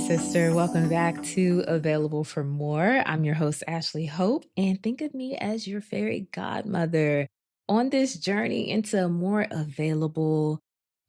sister. Welcome back to Available for More. I'm your host, Ashley Hope, and think of me as your fairy godmother on this journey into a more available,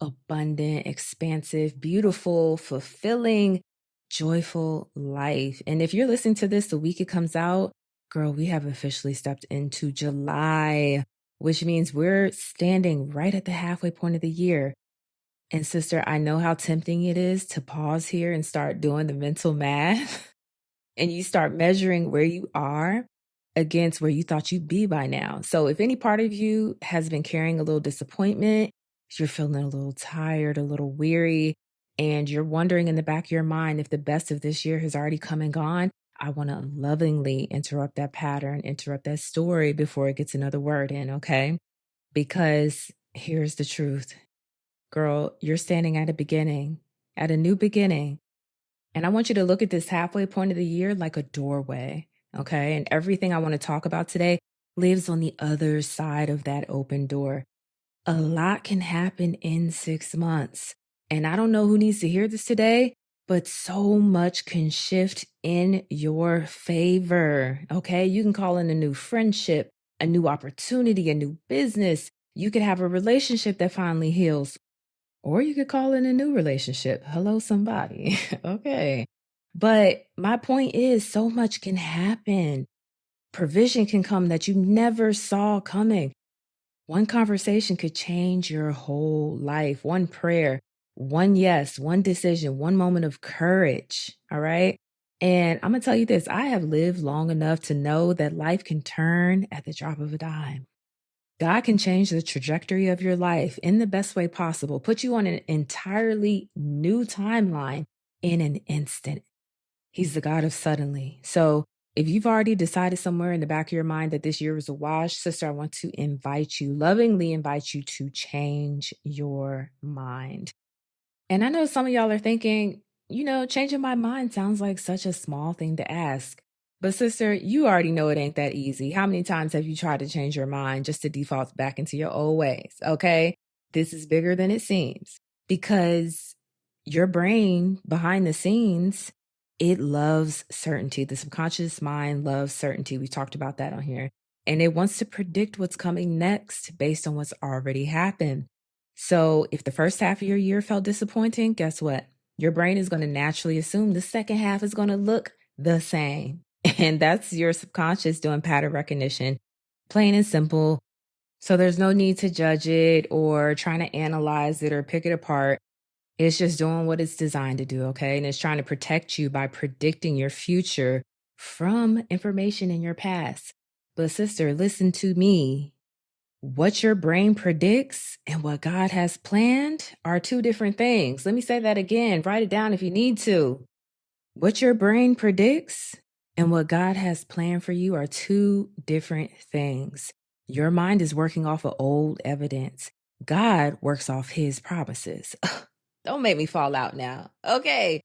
abundant, expansive, beautiful, fulfilling, joyful life. And if you're listening to this the week it comes out, girl, we have officially stepped into July, which means we're standing right at the halfway point of the year. And sister, I know how tempting it is to pause here and start doing the mental math and you start measuring where you are against where you thought you'd be by now. So if any part of you has been carrying a little disappointment, if you're feeling a little tired, a little weary, and you're wondering in the back of your mind if the best of this year has already come and gone, I want to lovingly interrupt that pattern, interrupt that story before it gets another word in, okay? Because here's the truth. Girl, you're standing at a beginning, at a new beginning. And I want you to look at this halfway point of the year like a doorway, okay? And everything I want to talk about today lives on the other side of that open door. A lot can happen in 6 months. And I don't know who needs to hear this today, but so much can shift in your favor, okay? You can call in a new friendship, a new opportunity, a new business. You could have a relationship that finally heals, or you could call in a new relationship. Hello, somebody. Okay. But my point is, so much can happen. Provision can come that you never saw coming. One conversation could change your whole life. One prayer, one yes, one decision, one moment of courage. All right. And I'm going to tell you this, I have lived long enough to know that life can turn at the drop of a dime. God can change the trajectory of your life in the best way possible, put you on an entirely new timeline in an instant. He's the God of suddenly. So if you've already decided somewhere in the back of your mind that this year was a wash, sister, I want to lovingly invite you to change your mind. And I know some of y'all are thinking, changing my mind sounds like such a small thing to ask. But sister, you already know it ain't that easy. How many times have you tried to change your mind just to default back into your old ways? Okay. This is bigger than it seems because your brain behind the scenes, it loves certainty. The subconscious mind loves certainty. We talked about that on here. And it wants to predict what's coming next based on what's already happened. So if the first half of your year felt disappointing, guess what? Your brain is going to naturally assume the second half is going to look the same. And that's your subconscious doing pattern recognition, plain and simple. So there's no need to judge it or trying to analyze it or pick it apart. It's just doing what it's designed to do, okay? And it's trying to protect you by predicting your future from information in your past. But sister, listen to me. What your brain predicts and what God has planned are two different things. Let me say that again. Write it down if you need to. What your brain predicts and what God has planned for you are two different things. Your mind is working off of old evidence. God works off his promises. Don't make me fall out now. Okay.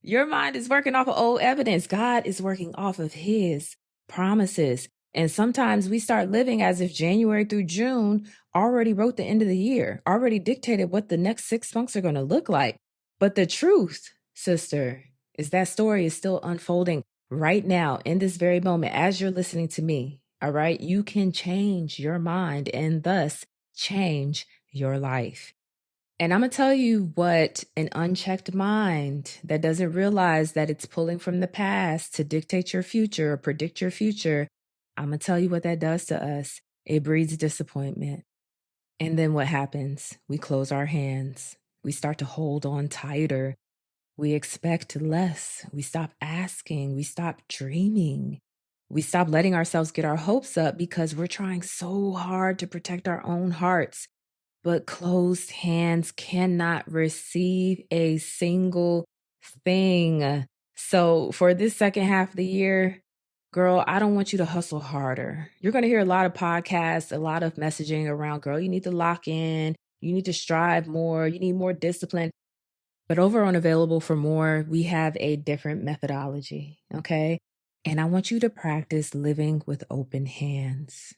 Your mind is working off of old evidence. God is working off of his promises. And sometimes we start living as if January through June already wrote the end of the year, already dictated what the next 6 months are going to look like. But the truth, sister, is that story is still unfolding right now in this very moment as you're listening to me. All right. You can change your mind and thus change your life. And I'm going to tell you what an unchecked mind that doesn't realize that it's pulling from the past to dictate your future or predict your future. I'm going to tell you what that does to us. It breeds disappointment. And then what happens? We close our hands. We start to hold on tighter. We expect less. We stop asking. We stop dreaming. We stop letting ourselves get our hopes up because we're trying so hard to protect our own hearts. But closed hands cannot receive a single thing. So for this second half of the year, girl, I don't want you to hustle harder. You're going to hear a lot of podcasts, a lot of messaging around, girl, you need to lock in. You need to strive more. You need more discipline. But over on Available for More, we have a different methodology, okay? And I want you to practice living with open hands,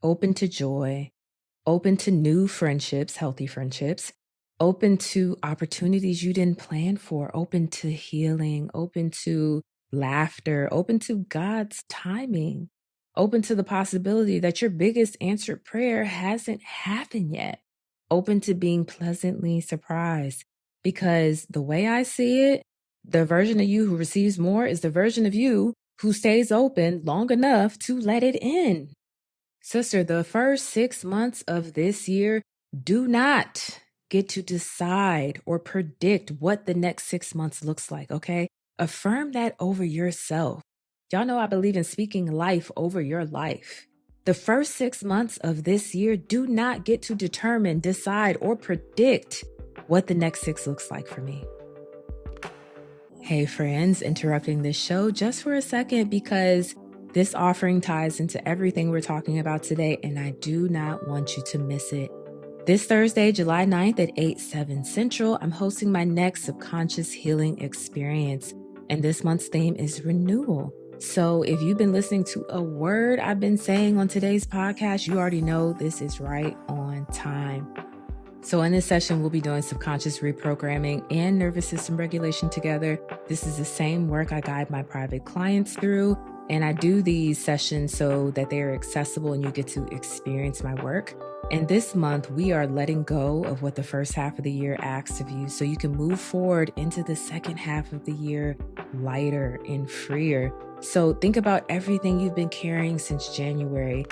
open to joy, open to new friendships, healthy friendships, open to opportunities you didn't plan for, open to healing, open to laughter, open to God's timing, open to the possibility that your biggest answered prayer hasn't happened yet, open to being pleasantly surprised. Because the way I see it, the version of you who receives more is the version of you who stays open long enough to let it in. Sister, the first 6 months of this year do not get to decide or predict what the next 6 months looks like, okay? Affirm that over yourself. Y'all know I believe in speaking life over your life. The first 6 months of this year do not get to determine, decide, or predict what the next six looks like for me. Hey, friends, interrupting this show just for a second because this offering ties into everything we're talking about today, and I do not want you to miss it. This Thursday, July 9th at 8/7 Central, I'm hosting my next subconscious healing experience, and this month's theme is renewal. So if you've been listening to a word I've been saying on today's podcast, you already know this is right on time. So in this session, we'll be doing subconscious reprogramming and nervous system regulation together. This is the same work I guide my private clients through. And I do these sessions so that they are accessible and you get to experience my work. And this month, we are letting go of what the first half of the year asks of you so you can move forward into the second half of the year lighter and freer. So think about everything you've been carrying since January.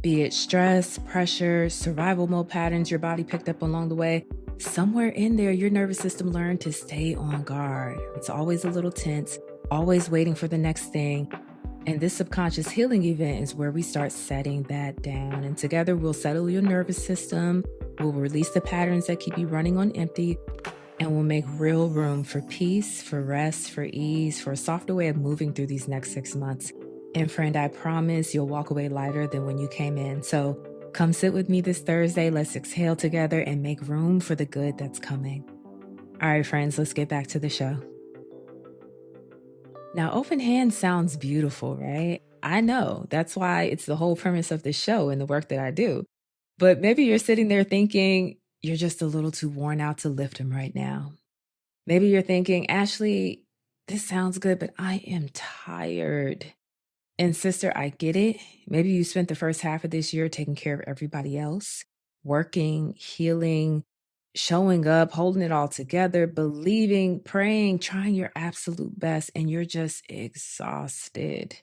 Be it stress, pressure, survival mode patterns your body picked up along the way, somewhere in there, your nervous system learned to stay on guard. It's always a little tense, always waiting for the next thing. And this subconscious healing event is where we start setting that down. And together, we'll settle your nervous system, we'll release the patterns that keep you running on empty, and we'll make real room for peace, for rest, for ease, for a softer way of moving through these next 6 months. And friend, I promise you'll walk away lighter than when you came in. So come sit with me this Thursday. Let's exhale together and make room for the good that's coming. All right, friends, let's get back to the show. Now, open hands sounds beautiful, right? I know. That's why it's the whole premise of the show and the work that I do. But maybe you're sitting there thinking you're just a little too worn out to lift them right now. Maybe you're thinking, Ashley, this sounds good, but I am tired. And sister, I get it. Maybe you spent the first half of this year taking care of everybody else, working, healing, showing up, holding it all together, believing, praying, trying your absolute best, and you're just exhausted.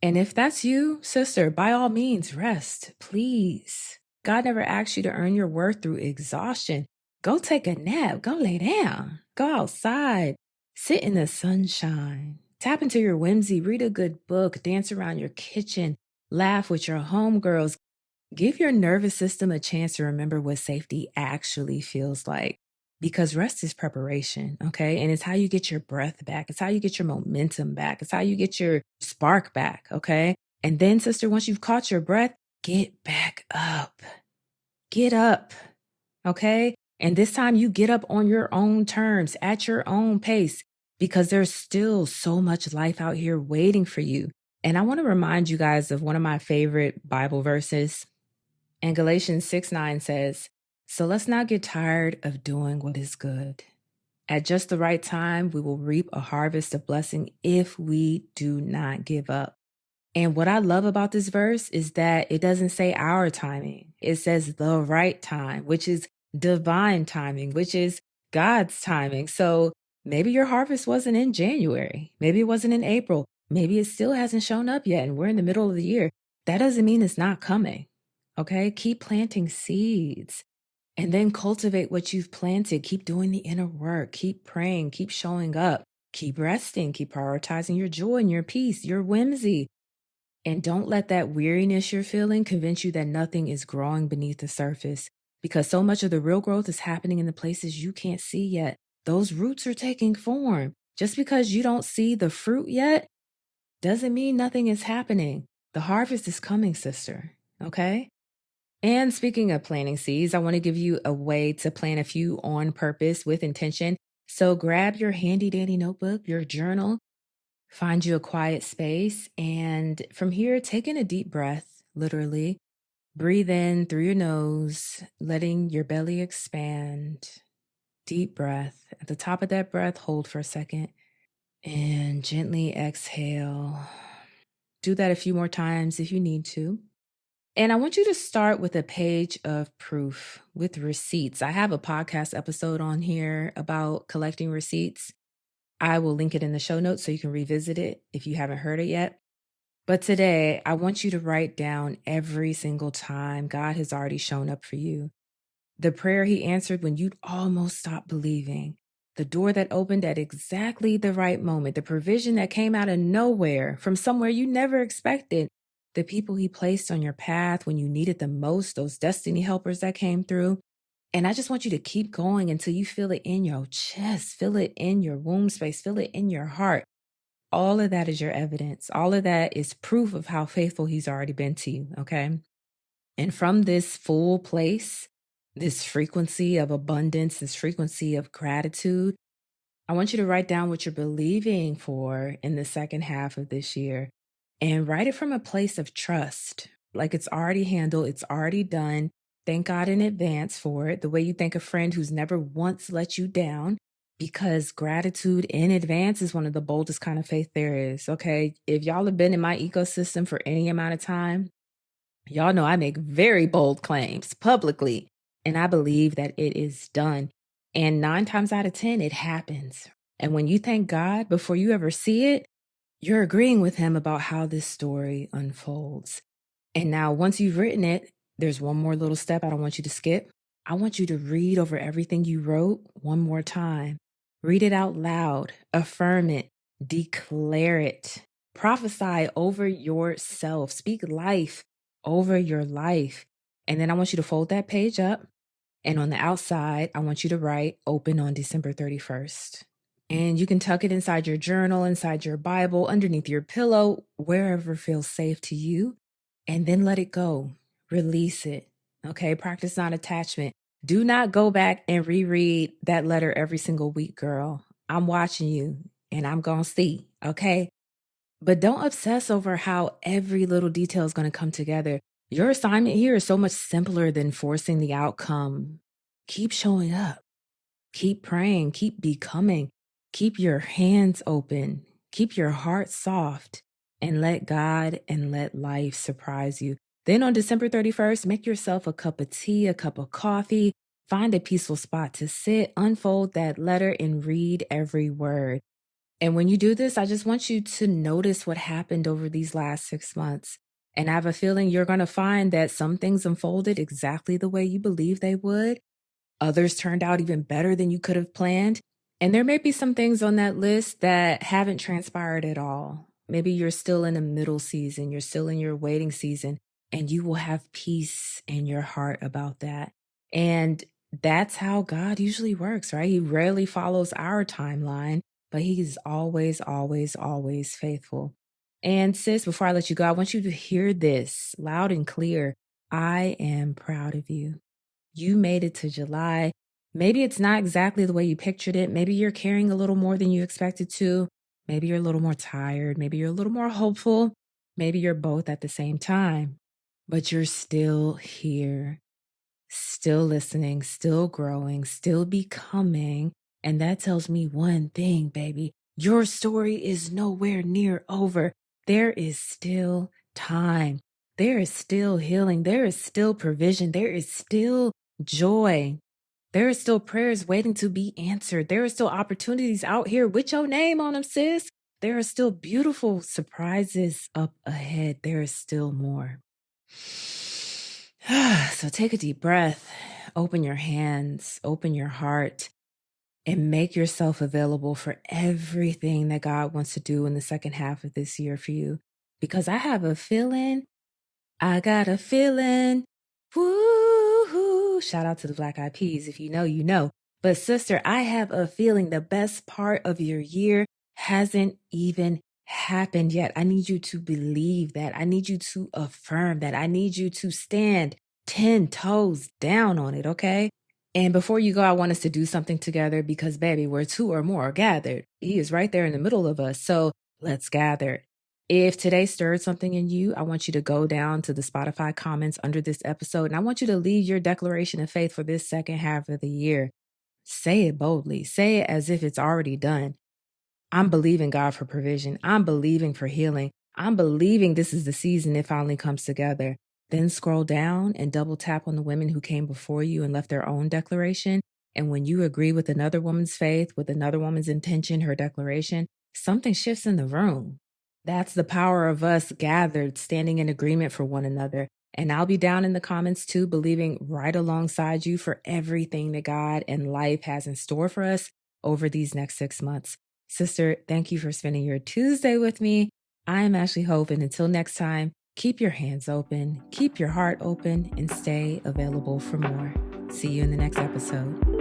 And if that's you, sister, by all means, rest, please. God never asked you to earn your worth through exhaustion. Go take a nap, go lay down, go outside, sit in the sunshine. Tap into your whimsy, read a good book, dance around your kitchen, laugh with your homegirls. Give your nervous system a chance to remember what safety actually feels like. Because rest is preparation, okay? And it's how you get your breath back. It's how you get your momentum back. It's how you get your spark back, okay? And then, sister, once you've caught your breath, get back up. Get up, okay? And this time you get up on your own terms, at your own pace, because there's still so much life out here waiting for you. And I want to remind you guys of one of my favorite Bible verses. And Galatians 6:9 says, "So let's not get tired of doing what is good. At just the right time, we will reap a harvest of blessing if we do not give up." And what I love about this verse is that it doesn't say our timing. It says the right time, which is divine timing, which is God's timing. So maybe your harvest wasn't in January. Maybe it wasn't in April. Maybe it still hasn't shown up yet and we're in the middle of the year. That doesn't mean it's not coming. Okay? Keep planting seeds and then cultivate what you've planted. Keep doing the inner work. Keep praying. Keep showing up. Keep resting. Keep prioritizing your joy and your peace, your whimsy. And don't let that weariness you're feeling convince you that nothing is growing beneath the surface, because so much of the real growth is happening in the places you can't see yet. Those roots are taking form. Just because you don't see the fruit yet doesn't mean nothing is happening. The harvest is coming, sister. Okay? And speaking of planting seeds, I want to give you a way to plant a few on purpose with intention. So grab your handy dandy notebook, your journal, find you a quiet space, and from here, take in a deep breath, literally. Breathe in through your nose, letting your belly expand. Deep breath. At the top of that breath, hold for a second and gently exhale. Do that a few more times if you need to. And I want you to start with a page of proof with receipts. I have a podcast episode on here about collecting receipts. I will link it in the show notes so you can revisit it if you haven't heard it yet. But today, I want you to write down every single time God has already shown up for you. The prayer he answered when you'd almost stopped believing. The door that opened at exactly the right moment. The provision that came out of nowhere from somewhere you never expected. The people he placed on your path when you needed them most, those destiny helpers that came through. And I just want you to keep going until you feel it in your chest, feel it in your womb space, feel it in your heart. All of that is your evidence. All of that is proof of how faithful he's already been to you, okay? And from this full place, this frequency of abundance, this frequency of gratitude, I want you to write down what you're believing for in the second half of this year and write it from a place of trust. Like it's already handled, it's already done. Thank God in advance for it, the way you thank a friend who's never once let you down, because gratitude in advance is one of the boldest kind of faith there is. Okay. If y'all have been in my ecosystem for any amount of time, y'all know I make very bold claims publicly, and I believe that it is done. And 9 times out of 10, it happens. And when you thank God before you ever see it, you're agreeing with him about how this story unfolds. And now, once you've written it, there's one more little step I don't want you to skip. I want you to read over everything you wrote one more time. Read it out loud, affirm it, declare it, prophesy over yourself, speak life over your life. And then I want you to fold that page up. And on the outside, I want you to write open on December 31st. And you can tuck it inside your journal, inside your Bible, underneath your pillow, wherever feels safe to you. And then let it go. Release it. Okay. Practice non-attachment. Do not go back and reread that letter every single week, girl. I'm watching you and I'm going to see. Okay. But don't obsess over how every little detail is going to come together. Your assignment here is so much simpler than forcing the outcome. Keep showing up. Keep praying. Keep becoming. Keep your hands open. Keep your heart soft. And let God and let life surprise you. Then on December 31st, make yourself a cup of tea, a cup of coffee. Find a peaceful spot to sit, unfold that letter, and read every word. And when you do this, I just want you to notice what happened over these last 6 months. And I have a feeling you're going to find that some things unfolded exactly the way you believe they would. Others turned out even better than you could have planned. And there may be some things on that list that haven't transpired at all. Maybe you're still in a middle season, you're still in your waiting season, and you will have peace in your heart about that. And that's how God usually works, right? He rarely follows our timeline, but he's always, always, always faithful. And sis, before I let you go, I want you to hear this loud and clear. I am proud of you. You made it to July. Maybe it's not exactly the way you pictured it. Maybe you're carrying a little more than you expected to. Maybe you're a little more tired. Maybe you're a little more hopeful. Maybe you're both at the same time. But you're still here, still listening, still growing, still becoming. And that tells me one thing, baby. Your story is nowhere near over. There is still time. There is still healing. There is still provision. There is still joy. There are still prayers waiting to be answered. There are still opportunities out here with your name on them, sis. There are still beautiful surprises up ahead. There is still more. So take a deep breath, open your hands, open your heart, and make yourself available for everything that God wants to do in the second half of this year for you. Because I have a feeling, I got a feeling, woo-hoo. Shout out to the Black Eyed Peas. If you know, you know. But sister, I have a feeling the best part of your year hasn't even happened yet. I need you to believe that. I need you to affirm that. I need you to stand 10 toes down on it, okay? And before you go, I want us to do something together because, baby, where two or more are gathered, he is right there in the middle of us. So let's gather. If today stirred something in you, I want you to go down to the Spotify comments under this episode and I want you to leave your declaration of faith for this second half of the year. Say it boldly, say it as if it's already done. I'm believing God for provision. I'm believing for healing. I'm believing this is the season it finally comes together. Then scroll down and double tap on the women who came before you and left their own declaration. And when you agree with another woman's faith, with another woman's intention, her declaration, something shifts in the room. That's the power of us gathered, standing in agreement for one another. And I'll be down in the comments too, believing right alongside you for everything that God and life has in store for us over these next 6 months. Sister, thank you for spending your Tuesday with me. I am Ashley Hope, and until next time, keep your hands open, keep your heart open, and stay available for more. See you in the next episode.